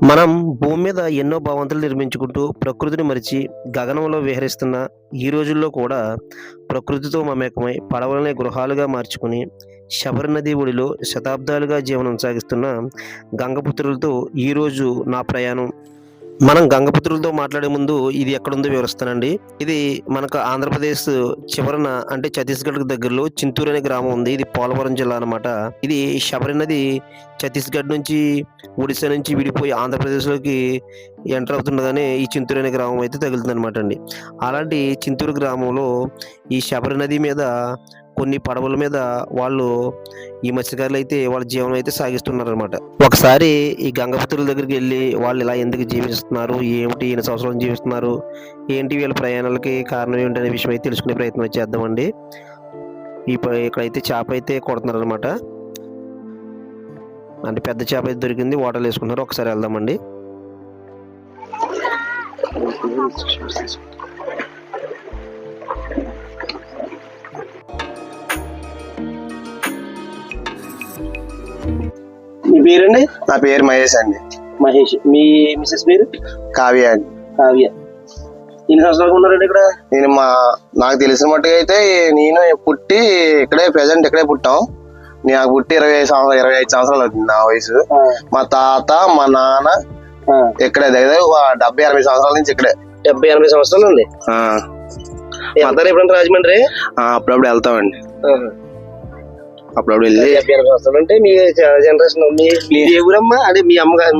మనం భూమి మీద ఎన్నో భవంతులు నిర్మించుకుంటూ ప్రకృతిని మరిచి గగనంలో విహరిస్తున్న ఈ రోజుల్లో కూడా ప్రకృతితో మమేకమై పడవలనే గృహాలుగా మార్చుకుని శబరి నది ఒడిలో శతాబ్దాలుగా జీవనం సాగిస్తున్న గంగపుత్రులతో ఈరోజు నా ప్రయాణం. మనం గంగపుత్రులతో మాట్లాడే ముందు ఇది ఎక్కడుందో వివరిస్తానండి. ఇది మనకు ఆంధ్రప్రదేశ్ చివరన అంటే ఛత్తీస్గఢ్కి దగ్గరలో చింతూరు అనే గ్రామం ఉంది. ఇది పోలవరం జిల్లా అనమాట. ఇది శబరి నది ఛత్తీస్గఢ్ నుంచి ఒడిశా నుంచి విడిపోయి ఆంధ్రప్రదేశ్లోకి ఎంటర్ అవుతుండగానే ఈ చింతూరు అనే గ్రామం అయితే తగులుతుంది అనమాట అండి. అలాంటి చింతూరు గ్రామంలో ఈ శబరి నది మీద కొన్ని పడవల మీద వాళ్ళు ఈ మత్స్యకారులు అయితే వాళ్ళ జీవనం అయితే సాగిస్తున్నారనమాట. ఒకసారి ఈ గంగపుత్రుల దగ్గరికి వెళ్ళి వాళ్ళు ఇలా ఎందుకు జీవిస్తున్నారు, ఏమిటి, ఎన్ని సంవత్సరాలు జీవిస్తున్నారు, ఏంటి వీళ్ళ ప్రయాణాలకి కారణం ఏంటి అనే విషయం అయితే తెలుసుకునే ప్రయత్నం చేద్దామండి. ఇక్కడైతే చేప అయితే కొడుతున్నారు అనమాట. అంటే పెద్ద చేప అయితే దొరికింది, వాటర్లు వేసుకున్నారు. ఒకసారి వెళ్దామండి. మీ పేరండి? నా పేరు మహేష్ అండి. మహేష్. మీ మిస్సెస్ పేరు? కావ్య అండి. కావ్య. ఎన్ని సంవత్సరాలు ఉన్నారండి ఇక్కడ? నాకు తెలిసిన మట్టుగా అయితే నేను పుట్టి ఇక్కడే ప్రెసెంట్ ఇక్కడే పుట్టాం. నాకు పుట్టి 25 సంవత్సరాలు అవుతుంది నా వయసు. మా తాత మా నాన్న ఇక్కడే దగ్గర 70-80 సంవత్సరాల నుంచి ఇక్కడే. 70-80 సంవత్సరాలు ఉంది. వెళ్తారా ఎప్పుడంటే రాజమండ్రి? అప్పుడప్పుడు వెళ్తామండి. అప్పుడప్పుడు వెళ్ళి 70-80 సంవత్సరాలు అంటే మీ జనరేషన్. మీ ఏ ఊరమ్మా? అంటే మీ అమ్మగారు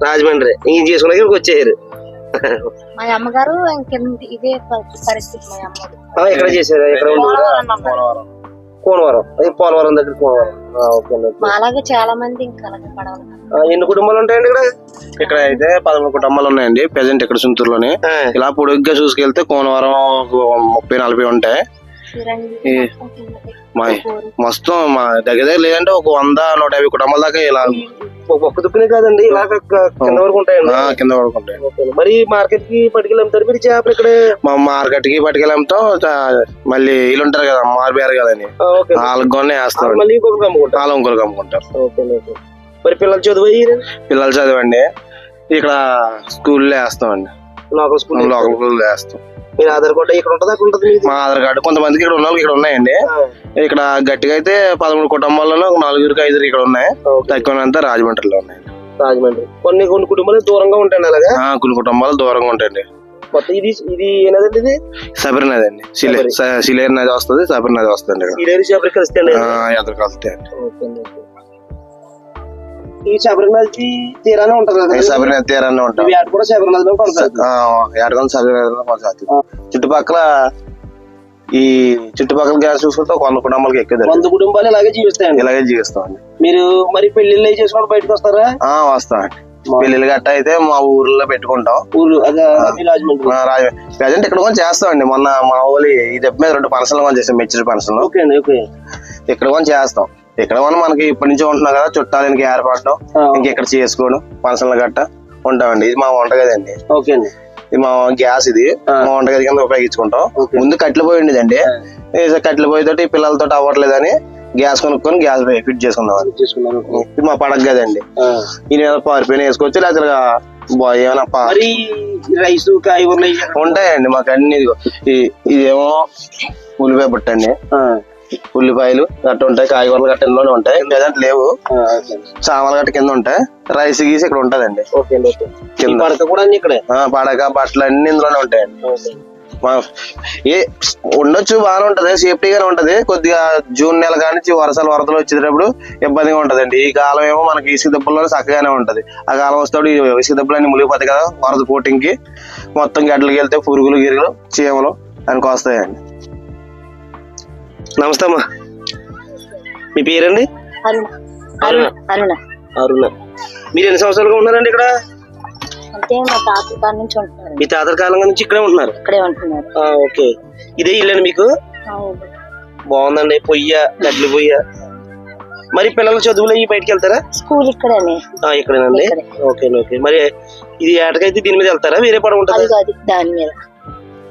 రాజమండ్రి. ఇంక చేసుకున్నాక ఇక్కడికి వచ్చేసారు. మా అమ్మగారు ఇదే పరిస్థితి. మా అమ్మగారు ఎక్కడ చేశారు? ఎక్కడ కోనవరం. అది పోలవరం దగ్గర కోనవరం. అలాగే చాలా మంది ఇంకా పడవలు. ఎన్ని కుటుంబాలు ఉంటాయండి ఇక్కడ? ఇక్కడ అయితే 13 కుటుంబాలు ఉన్నాయండి ప్రెసెంట్ ఇక్కడ చింతూరులోనే. ఇలా పొడుగ్గా చూసుకెళ్తే కోనవరం 30-40 ఉంటాయి. మొత్తం మా దగ్గర లేదంటే ఒక 100-150 కుటుంబాల దాకా ఇలా ఒక్క దుక్కునే కాదండి, ఇలా కింద వరకు ఉంటాయండి. కింద వరకు ఉంటాయి. మరి మార్కెట్ కి పట్టుకెళ్ళి అమ్ముతారు మీరు చేపలు ఇక్కడ? మా మార్కెట్ కి పట్టుకెళ్ళి అమ్ముతాం. మళ్ళీ వీళ్ళు ఉంటారు కదా, మారిపోయారు కదని వాళ్ళకి కొనే వేస్తాం. మళ్ళీ ఇంకొకరికి అమ్ముకుంటారు. వాళ్ళు ఇంకొకరికి అమ్ముకుంటారు. మరి పిల్లలు చదవండి ఇక్కడ స్కూల్లో వేస్తామండి. లోకల్ స్కూల్లో వేస్తాం. మీరు ఆధార్ కార్డు ఇక్కడ ఉంటుంది, అక్కడ ఉంటుంది? మా ఆధార్ కార్డు కొంతమందికి ఇక్కడ ఉన్న వాళ్ళకి ఇక్కడ ఉన్నాయండి. ఇక్కడ గట్టిగా అయితే 13 కుటుంబాలలో 4-5 ఇక్కడ ఉన్నాయి. తక్కువనంతా రాజమండ్రిలో ఉన్నాయండి. రాజమండ్రి. కొన్ని కుటుంబాలు దూరంగా ఉంటాయండి. అలాగా కొన్ని కుటుంబాలు దూరంగా ఉంటాయండి. ఇది ఏనదండి? ఇది శబరి నది అండి. సిలేరు నది వస్తుంది, శబరి నది వస్తుంది. ఎదురు కలుస్తాయండి. ఈ శబరి నది తీరానే ఉంటుంది కదా? శబరి నది తీరానే ఉంటుంది. కూడా శబరి నదిలో శబరి నదిలో చుట్టుపక్కల గ్యాస్ చూసుకుంటే 100 కుటుంబాలకి ఎక్కువ. 100 కుటుంబాలు ఇలాగే జీవిస్తాయండి. ఇలాగే జీవిస్తామండి. మీరు మరి పెళ్లిళ్ళు చేసుకుంటూ బయటకు వస్తారా? వస్తామండి. పెళ్లిళ్ళు గట్ట అయితే మా ఊర్లో పెట్టుకుంటాం. ప్రజెంట్ ఇక్కడ కొంచెం చేస్తామండి. మొన్న మా ఊళ్ళో ఈ దెబ్బ మీద 2 ఫంక్షన్లు కొంచెం చేస్తాం. మెచ్యూర్ ఫంక్షన్లు ఇక్కడ కొంచెం చేస్తాం. ఇక్కడ మనకి ఇప్పటి నుంచి ఉంటున్నాం కదా, చుట్టాలు ఇంక ఏర్పడటం, ఇంకెక్కడ చేసుకోవడం, ఫంక్షన్లు గట్ట ఉంటామండి. ఇది మా వంటగది అండి. ఇది మా గ్యాస్. ఇది మా వంటగది కింద ఉపయోగించుకుంటాం. ముందు కట్టెల పొయ్యి ఉండేదండి. కట్టెల పొయ్యి తోటి పిల్లలతో అవ్వట్లేదని గ్యాస్ కొనుక్కొని గ్యాస్ ఫిట్ చేసుకున్నాం. ఇది మా పడక గది అండి. ఈ పారిపోయిన వేసుకోవచ్చు, లేకపోతే ఏమైనా రైస్ కాయగూరలు ఉంటాయండి మాకు అన్ని. ఇదేమో ఉల్లిపాయ పుట్టండి, ఉల్లిపాయలు గట్ట ఉంటాయి, కాయగూరలు గట్ట ఇందులోనే ఉంటాయి. ప్రజెంట్ లేవు. సామాన్లు గట్ట కింద ఉంటాయి. రైస్ గీసి ఇక్కడ ఉంటదండి. పడక బట్టలు అన్ని ఇందులోనే ఉంటాయండి. ఉండొచ్చు, బాగానే ఉంటది, సేఫ్టీగానే ఉంటది. కొద్దిగా జూన్ నెల కానించి వరదలు వచ్చేటప్పుడు ఇబ్బందిగా ఉంటదండి. ఈ కాలం ఏమో మనకి ఇసుక దెబ్బల్లోనే చక్కగానే ఉంటది. ఆ కాలం వస్తాడు ఇసుక దెబ్బలన్నీ మునిగిపోతాయి కదా వరద కోటింగ్ కి. మొత్తం గడ్డలకి వెళ్తే పురుగులు గిరుగులు చీమలు దానికి వస్తాయండి. నమస్తే అమ్మా. మీ పేరండి? అరుణ. మీరు ఎన్ని సంవత్సరాలుగా ఉన్నారండి ఇక్కడ? మీ తాతల కాలం నుంచి ఇక్కడే ఉంటున్నారు? ఓకే. ఇదే ఇల్లండి మీకు? బాగుందండి. గడ్డలు పొయ్య. మరి పిల్లల చదువులు అయ్యి బయటకు వెళ్తారా? స్కూల్ ఇక్కడేనండి. ఓకే. మరి ఇది ఏటకైతే దీని మీద వెళ్తారా? వేరే పడ ఉంటుంది? దాని మీద,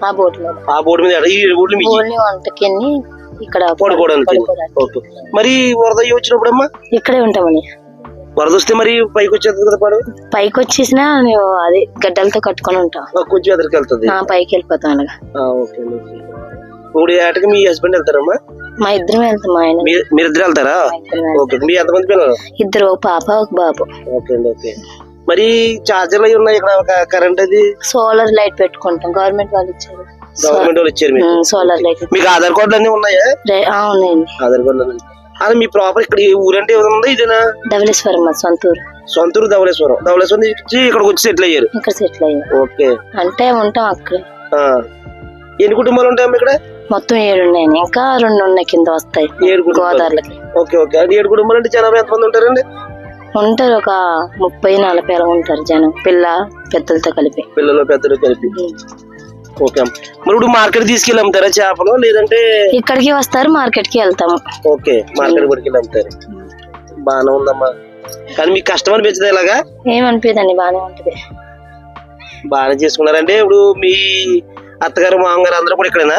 ఆ బోట్ మీద. ఈ బోట్లు మీకు ఇక్కడ పడుకోవడానికి. ఓకే. మరి వరద వచ్చినప్పుడు అమ్మా ఇక్కడే ఉంటామని వరద వస్తే మరి పైకి వచ్చేది కదా పడవ? పైకి వచ్చేసినా మేము అది గడ్డలతో కట్టుకొని ఉంటాం. కొంచెం ఎదురుకి వెళ్తుంది. పైకి వెళ్ళిపోతాం అలాగా. ఓకే. ఇప్పుడు ఏటకి మీ హస్బెండ్ వెళ్తారమ్మా? మా ఇద్దరం వెళ్తాం. మా ఆయన మీరిద్దరు వెళ్తారా? ఓకే. మీ ఎంతమంది పిల్లలు? ఇద్దరు, ఒక పాప ఒక బాబు. ఓకే అండి. ఓకే. మరి చార్జర్లు అవి ఉన్నాయి ఇక్కడ, కరెంట్ అది? సోలార్ లైట్ పెట్టుకుంటాం, గవర్నమెంట్ వాళ్ళు ఇచ్చారు. గవర్నమెంట్ వాళ్ళు ఇచ్చారు మీకు సోలార్ లైట్. మీకు ఆధార్ కార్డులు అన్ని ఉన్నాయా? ఉన్నాయండి. ఆధార్ కార్డులు. అది మీ ప్రాపర్ ఇక్కడ ఊరంటే ఏమన్నా ఇదేనా? ధవళేశ్వరం మా సొంతూరు. సొంతూరు ధవళేశ్వరం. ధవళేశ్వరం నుంచి ఇక్కడికి వచ్చి సెటిల్ అయ్యారు? ఇక్కడ సెటిల్ అయ్యారు. ఓకే. అంటే ఉంటాం అక్కడ. ఎన్ని కుటుంబాలు ఉంటాయమ్మా ఇక్కడ? మొత్తం 7 ఉన్నాయండి, ఇంకా 2 ఉన్నాయి కింద వస్తాయి 7 గోదావరికి. ఓకే. ఓకే. అది 7 కుటుంబాలు అంటే జనాభా ఎంతమంది ఉంటారండి? ఉంటారు ఒక 30-40 అలా ఉంటారు జనం, పెద్దలతో కలిపి. పిల్లలు పెద్దలు కలిపి. ఓకే. మరి ఇప్పుడు మార్కెట్ తీసుకెళ్ళి అమ్ముతారా చేపలు, లేదంటే ఇక్కడికి వస్తారు, మార్కెట్ కి వెళ్తాము? ఓకే. మార్కెట్ పట్టుకెళ్ళి అమ్ముతారు. బాగానే ఉందమ్మా. కానీ మీకు కష్టం అనిపించదు ఇలాగా? ఏమనిపించదండి, బాగానే ఉంటది. బాగానే చేసుకున్నారంటే. ఇప్పుడు మీ అత్తగారు మామగారు అందరూ కూడా ఇక్కడేనా?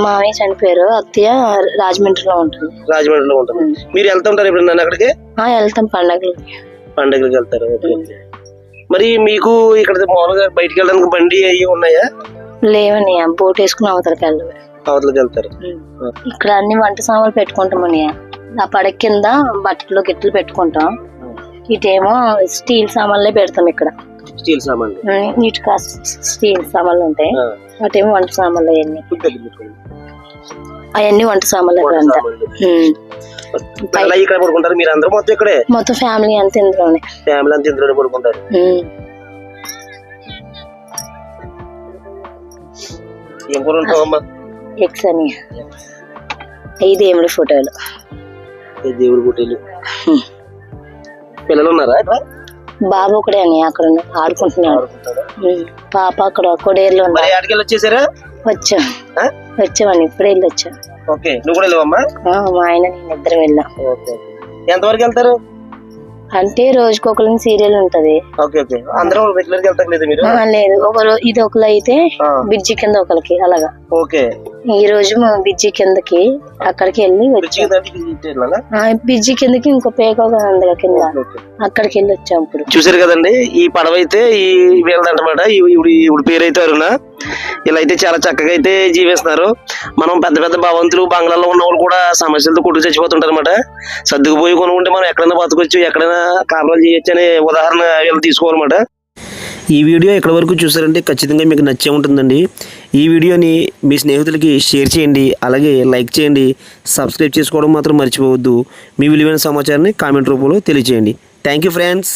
మామయ్య చనిపోయారు, అత్తయ్య రాజమండ్రిలో ఉంటుంది. రాజమండ్రిలో ఉంటుంది. మీరు వెళ్తుంటారు ఎప్పుడన్నా అక్కడికి? వెళ్తాం పండగలకి వెళ్తారు. ఓకే. మరి మీకు ఇక్కడ మామూలుగా బయటికి వెళ్ళడానికి బండి అవి ఉన్నాయా? లేవని, బోట్ వేసుకుని అవతలకి వెళ్తారు. ఇక్కడ అన్ని వంట సామాన్లు పెట్టుకుంటామని, ఆ పడక కింద బట్టలు గిట్టలు పెట్టుకుంటాం. ఇటేమో స్టీల్ సామాన్లే పెడతాం. ఇక్కడ స్టీల్ సామాన్లు, నీట్ స్టీల్ సామాన్లు ఉంటాయి. అటేమో వంట సామాన్లు, అవన్నీ వంట సామాన్లు అంతా. ఇక్కడ పడుకుంటారు మీరు అందరూ? మొత్తం ఇక్కడే మొత్తం ఫ్యామిలీ అంతా ఇందులోనే. ఫ్యామిలీ అంతా ఇందులోనే పడుకుంటారు. ఏం కూర ఉంటావమ్మా? ఎగ్స్ అని, ఈ దేవుడి ఫోటోలు. దేవుడి ఫోటోలు. పిల్లలు ఉన్నారా? బాబు ఒకడే అని అక్కడ ఆడుకుంటున్నాడు. పాప అక్కడ కొడేరులో వచ్చేసారా? వచ్చామని ఇప్పుడే వెళ్ళి వచ్చాం. ఓకే. నువ్వు కూడా వెళ్ళావమ్మా? మా ఆయన నేను ఇద్దరు వెళ్ళాం. ఎంతవరకు వెళ్తారు? అంటే రోజుకొకరికి సీరియల్ ఉంటది. అందరూ రెగ్యులర్ గా వెళ్తారు? లేదు, ఇది ఒకరు అయితే బ్రిడ్జి కింద ఒకరికి అలాగా. ఓకే. ఈ రోజు బ్రిడ్జి కిందకి అక్కడికి వెళ్ళి బ్రిడ్జి కిందకి ఇంకో పేక ఉంది కింద, అక్కడికి వెళ్ళి వచ్చాం. ఇప్పుడు చూసారు కదండి, ఈ పడవ అయితే ఈ వీళ్ళదన్నమాట. ఇప్పుడు పేరు అయితే అరుణ. ఇలా అయితే చాలా చక్కగా అయితే జీవిస్తున్నారు. మనం పెద్ద పెద్ద భవంతులు బంగ్లాల్లో ఉన్న వాళ్ళు కూడా సమస్యలతో కొట్టుకు చచ్చిపోతుంటారు అనమాట. సర్దుకుపోయి కొనుక్కుంటే మనం ఎక్కడైనా బతకొచ్చు, ఎక్కడైనా కాపురాలు చేయొచ్చు అనే ఉదాహరణ వీళ్ళు తీసుకోవాలన్నమాట. ఈ వీడియో ఎక్కడి వరకు చూసారంటే ఖచ్చితంగా మీకు నచ్చే ఉంటుందండి. ఈ వీడియోని మీ స్నేహితులకి షేర్ చేయండి, అలాగే లైక్ చేయండి. సబ్స్క్రైబ్ చేసుకోవడం మాత్రం మర్చిపోవద్దు. మీ విలువైన సమాచారాన్ని కామెంట్ రూపంలో తెలియజేయండి. Thank you friends.